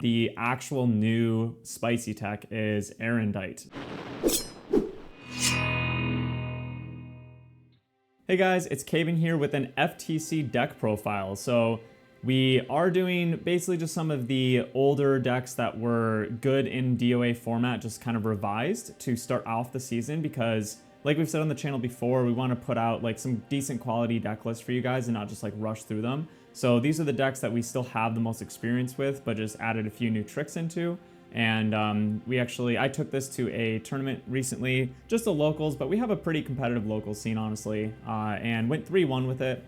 The actual new spicy tech is Erendite. Hey guys, it's Caban here with an FTC deck profile. So we are doing basically just some of the older decks that were good in DOA format, just kind of revised to start off the season, because like we've said on the channel before, we want to put out like some decent quality deck lists for you guys and not just like rush through them. So these are the decks that we still have the most experience with, but just added a few new tricks into. And I took this to a tournament recently, just the locals, but we have a pretty competitive local scene, honestly, and went 3-1 with it.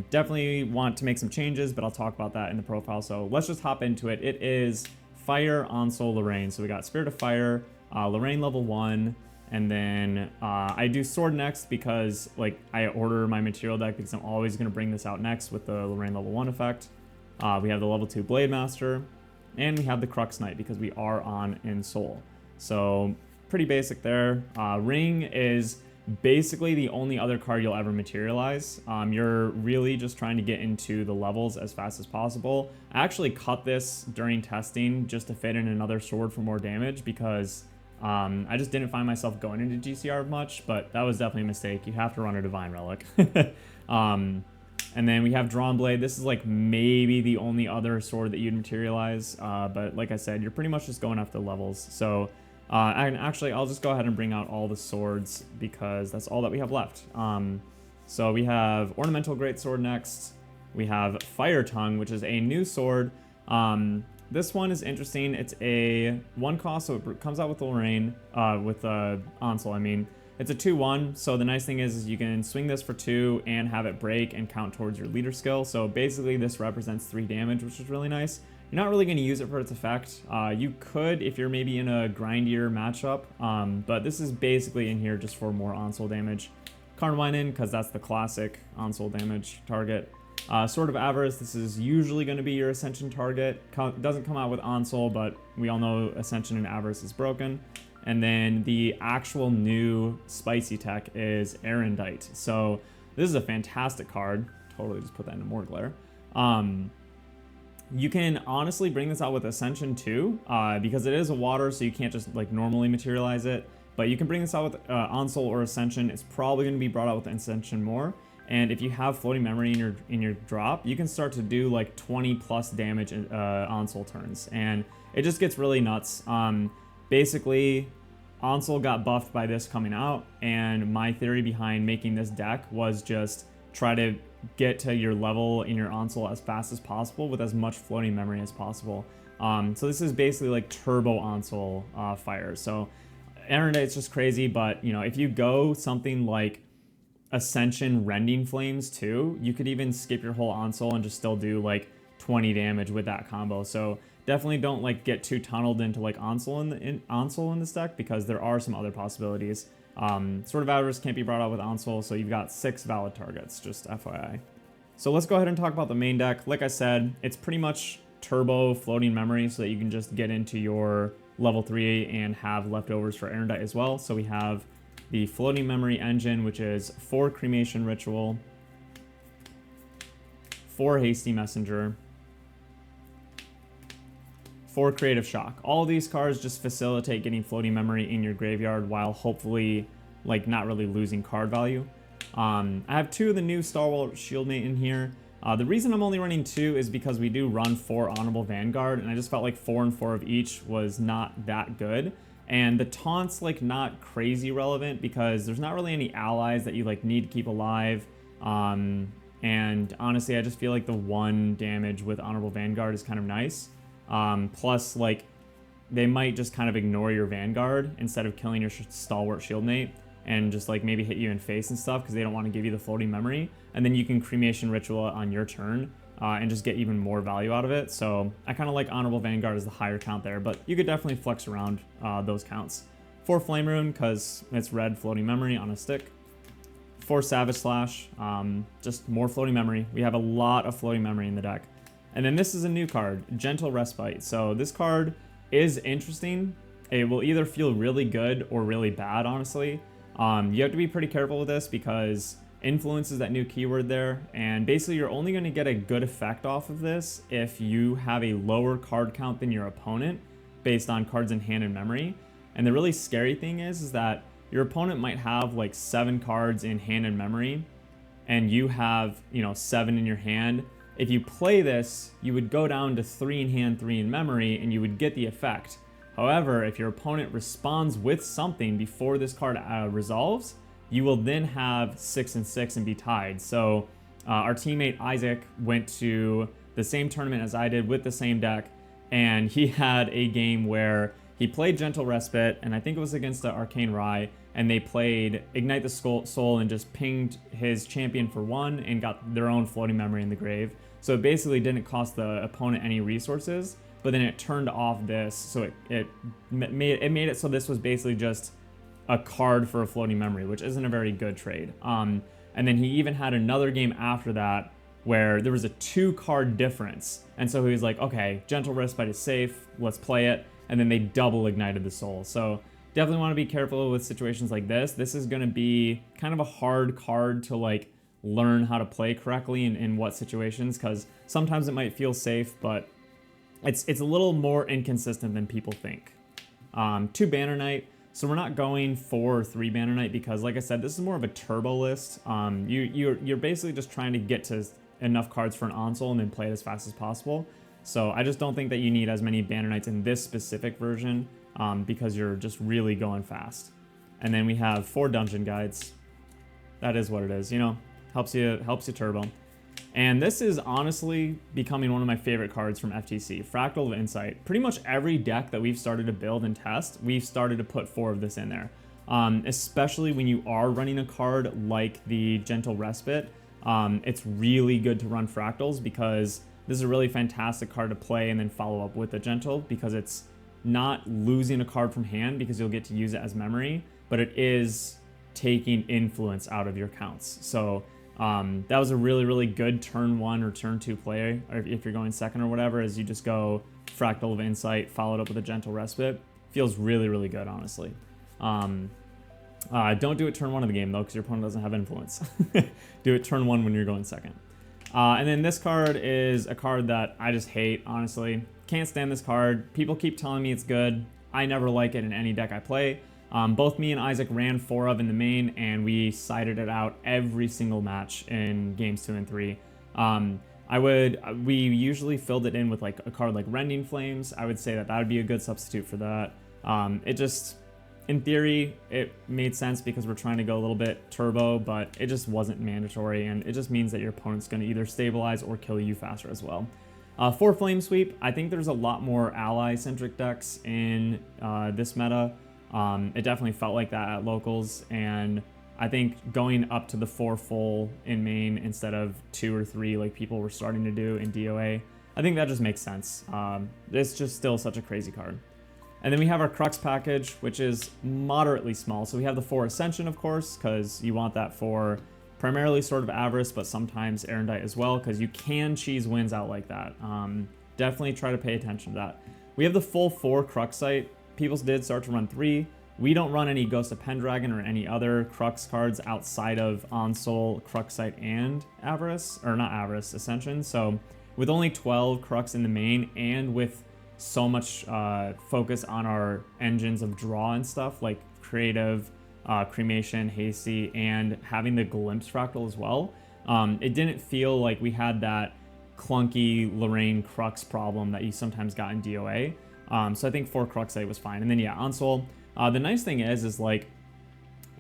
Definitely want to make some changes, but I'll talk about that in the profile. So let's just hop into it. It is Fire Onsole Lorraine. So we got Spirit of Fire, Lorraine level 1, and then I do Sword next because like I order my material deck because I'm always going to bring this out next with the Lorraine level 1 effect. We have the level 2 Blade Master. And we have the Crux Knight because we are on in Soul. So pretty basic there. Ring is basically the only other card you'll ever materialize. You're really just trying to get into the levels as fast as possible. I actually cut this during testing just to fit in another sword for more damage because I just didn't find myself going into GCR much, but that was definitely a mistake. You have to run a Divine Relic. And then we have Drawn Blade. This is like maybe the only other sword that you'd materialize. But like I said, you're pretty much just going after levels. So I'll just go ahead and bring out all the swords because that's all that we have left. So we have Ornamental Greatsword next. We have Fire Tongue, which is a new sword. This one is interesting. It's a 1 cost, so it comes out with Lorraine, with Onsole, I mean. It's a 2-1, so the nice thing is you can swing this for 2 and have it break and count towards your leader skill. So basically this represents 3 damage, which is really nice. You're not really going to use it for its effect. You could if you're maybe in a grindier matchup, but this is basically in here just for more Onsole damage. Carnwine, because that's the classic Onsole damage target. Sword of Avarice, this is usually going to be your Ascension target. Doesn't come out with Onsole, but we all know Ascension and Avarice is broken. And then the actual new spicy tech is Erendite. So this is a fantastic card. Totally just put that into more glare. You can honestly bring this out with Ascension too, because it is a water, so you can't just like normally materialize it. But you can bring this out with Onsole or Ascension. It's probably going to be brought out with Ascension more. And if you have Floating Memory in your drop, you can start to do like 20 plus damage Onsole turns, and it just gets really nuts. Basically, Onsole got buffed by this coming out, and my theory behind making this deck was just try to get to your level in your Onsole as fast as possible with as much floating memory as possible. So this is basically like turbo Onsole fire. So Erendite's just crazy, but you know, if you go something like Ascension Rending Flames too, you could even skip your whole Onsole and just still do like 20 damage with that combo. So definitely don't like get too tunneled into like Onsole in this deck because there are some other possibilities. Sword of Avarice can't be brought out with Onsole, so you've got 6 valid targets, just FYI. So let's go ahead and talk about the main deck. Like I said, it's pretty much turbo floating memory so that you can just get into your level 3 and have leftovers for Erendite as well. So we have the floating memory engine, which is 4 Cremation Ritual, 4 Hasty Messenger, 4 Creative Shock. All of these cards just facilitate getting floating memory in your graveyard while hopefully like not really losing card value. I have 2 of the new Stalwart Shieldmate in here. The reason I'm only running 2 is because we do run 4 Honorable Vanguard, and I just felt like 4 and 4 of each was not that good. And the taunt's like not crazy relevant because there's not really any allies that you like need to keep alive. And honestly, I just feel like the 1 damage with Honorable Vanguard is kind of nice. Plus, like, they might just kind of ignore your Vanguard instead of killing your Stalwart Shieldmate and just, like, maybe hit you in face and stuff because they don't want to give you the floating memory. And then you can Cremation Ritual on your turn and just get even more value out of it. So I kind of like Honorable Vanguard as the higher count there, but you could definitely flex around those counts. 4 Flame Rune because it's red floating memory on a stick. 4 Savage Slash, just more floating memory. We have a lot of floating memory in the deck. And then this is a new card, Gentle Respite. So this card is interesting. It will either feel really good or really bad, honestly. You have to be pretty careful with this because Influence is that new keyword there, and basically you're only going to get a good effect off of this if you have a lower card count than your opponent based on cards in hand and memory. And the really scary thing is that your opponent might have like 7 cards in hand and memory, and you have, 7 in your hand. If you play this, you would go down to 3 in hand, 3 in memory, and you would get the effect. However, if your opponent responds with something before this card resolves, you will then have 6 and 6 and be tied. So our teammate Isaac went to the same tournament as I did with the same deck, and he had a game where he played Gentle Respite, and I think it was against the Arcane Rye, and they played Ignite the Soul and just pinged his champion for 1 and got their own floating memory in the grave. So it basically didn't cost the opponent any resources, but then it turned off this, so it made it so this was basically just a card for a floating memory, which isn't a very good trade. And then he even had another game after that where there was a 2-card difference. And so he was like, okay, Gentle Respite is safe, let's play it. And then they double ignited the soul. So definitely want to be careful with situations like this. This is going to be kind of a hard card to like learn how to play correctly in what situations, because sometimes it might feel safe, but it's a little more inconsistent than people think. 2 Banner Knight. So we're not going for 3 Banner Knight because, like I said, this is more of a turbo list. You're basically just trying to get to enough cards for an Onsole and then play it as fast as possible. So I just don't think that you need as many Banner Knights in this specific version because you're just really going fast. And then we have 4 Dungeon Guides. That is what it is, helps you turbo. And this is honestly becoming one of my favorite cards from FTC, Fractal of Insight. Pretty much every deck that we've started to build and test, we've started to put 4 of this in there. Especially when you are running a card like the Gentle Respite, it's really good to run Fractals because this is a really fantastic card to play and then follow up with a Gentle, because it's not losing a card from hand because you'll get to use it as memory, but it is taking influence out of your counts. So that was a really, really good turn 1 or turn 2 play, or if you're going second or whatever, is you just go Fractal of Insight, followed up with a Gentle Respite. Feels really, really good, honestly. Don't do it turn 1 of the game, though, because your opponent doesn't have influence. Do it turn 1 when you're going second. And then this card is a card that I just hate, honestly. Can't stand this card. People keep telling me it's good. I never like it in any deck I play. Both me and Isaac ran 4 of in the main, and we sided it out every single match in games 2 and 3. We usually filled it in with like a card like Rending Flames. I would say that would be a good substitute for that. It just, in theory, it made sense because we're trying to go a little bit turbo, but it just wasn't mandatory, and it just means that your opponent's going to either stabilize or kill you faster as well. 4 Flame Sweep. I think there's a lot more ally-centric decks in this meta. It definitely felt like that at locals, and I think going up to the 4 full in main instead of 2 or 3 like people were starting to do in DOA, I think that just makes sense. It's just still such a crazy card. And then we have our Crux package, which is moderately small. So we have the 4 Ascension, of course, because you want that for primarily Sword of Avarice, but sometimes Erendite as well, because you can cheese wins out like that. Definitely try to pay attention to that. We have the full 4 Cruxite. People did start to run 3. We don't run any Ghost of Pendragon or any other Crux cards outside of Onsole, Cruxite, and Avarice, or not Avarice, Ascension. So with only 12 Crux in the main, and with so much focus on our engines of draw and stuff like Creative, Cremation, Hasty, and having the Glimpse Fractal as well, it didn't feel like we had that clunky Lorraine Crux problem that you sometimes got in DOA. So I think 4 Cruxite was fine. And then yeah, Onsole. The nice thing is like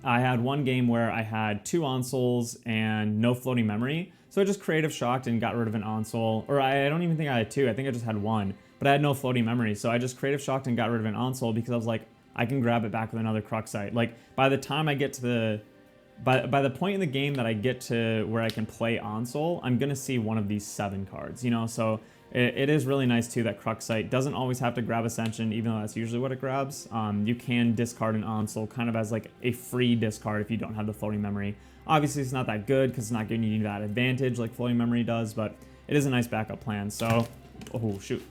I had one game where I had 2 Onsoles and no floating memory. So I just Creative Shocked and got rid of an Onsole. Or I don't even think I had 2. I think I just had 1. But I had no floating memory. So I just Creative Shocked and got rid of an Onsole because I was like, I can grab it back with another Cruxite. Like by the time I get to the... By the point in the game that I get to where I can play Onsole, I'm going to see one of these 7 cards, So it is really nice too that Cruxite doesn't always have to grab Ascension, even though that's usually what it grabs. You can discard an Onsole kind of as like a free discard if you don't have the floating memory. Obviously it's not that good because it's not giving you that advantage like floating memory does, but it is a nice backup plan. So, oh shoot.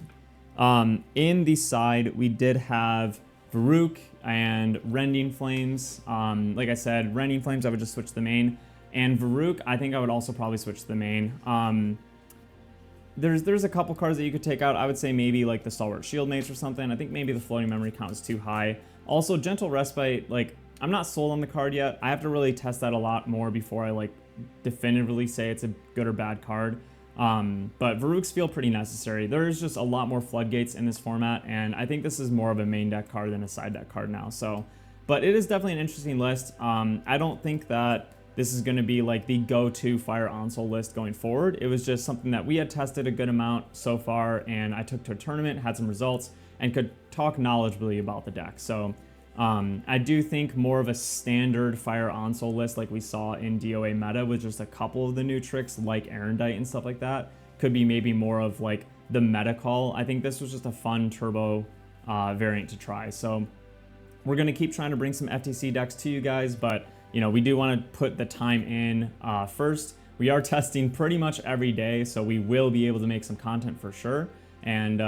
In the side, we did have Varuk and Rending Flames. Like I said, Rending Flames, I would just switch the main. And Varuk, I think I would also probably switch to the main. There's a couple cards that you could take out. I would say maybe like the Stalwart Shield Mates or something. I think maybe the floating memory count is too high. Also, Gentle Respite, like, I'm not sold on the card yet. I have to really test that a lot more before I like definitively say it's a good or bad card. But Varuks feel pretty necessary. There's just a lot more floodgates in this format, and I think this is more of a main deck card than a side deck card now. So, but it is definitely an interesting list. I don't think that this is going to be like the go-to Fire Onsole list going forward. It was just something that we had tested a good amount so far, and I took to a tournament, had some results, and could talk knowledgeably about the deck. So I do think more of a standard Fire Onsole list like we saw in DOA meta with just a couple of the new tricks like Erendite and stuff like that could be maybe more of like the meta call. I think this was just a fun turbo variant to try. So we're going to keep trying to bring some FTC decks to you guys, but you know, we do want to put the time in first. We are testing pretty much every day, so we will be able to make some content for sure. And,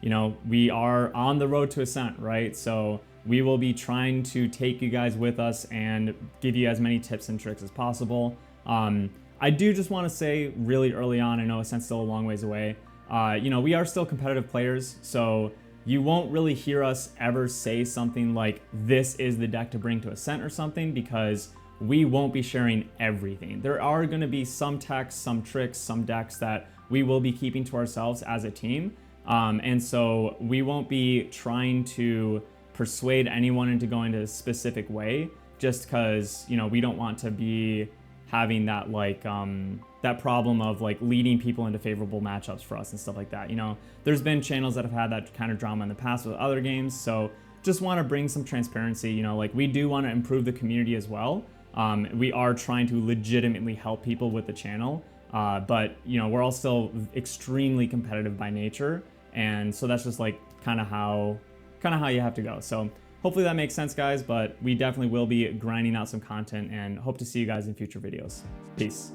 you know, we are on the road to Ascent, right? So we will be trying to take you guys with us and give you as many tips and tricks as possible. I do just want to say really early on, I know Ascent's still a long ways away. You know, we are still competitive players, so you won't really hear us ever say something like this is the deck to bring to Ascent or something, because we won't be sharing everything. There are going to be some techs, some tricks, some decks that we will be keeping to ourselves as a team. And so we won't be trying to persuade anyone into going a specific way just because, you know, we don't want to be having that like that problem of like leading people into favorable matchups for us and stuff like that. You know, there's been channels that have had that kind of drama in the past with other games, so just want to bring some transparency. You know, like we do want to improve the community as well. We are trying to legitimately help people with the channel, but you know, we're all still extremely competitive by nature, and so that's just like kind of how you have to go. So hopefully that makes sense, guys, but we definitely will be grinding out some content and hope to see you guys in future videos. Peace.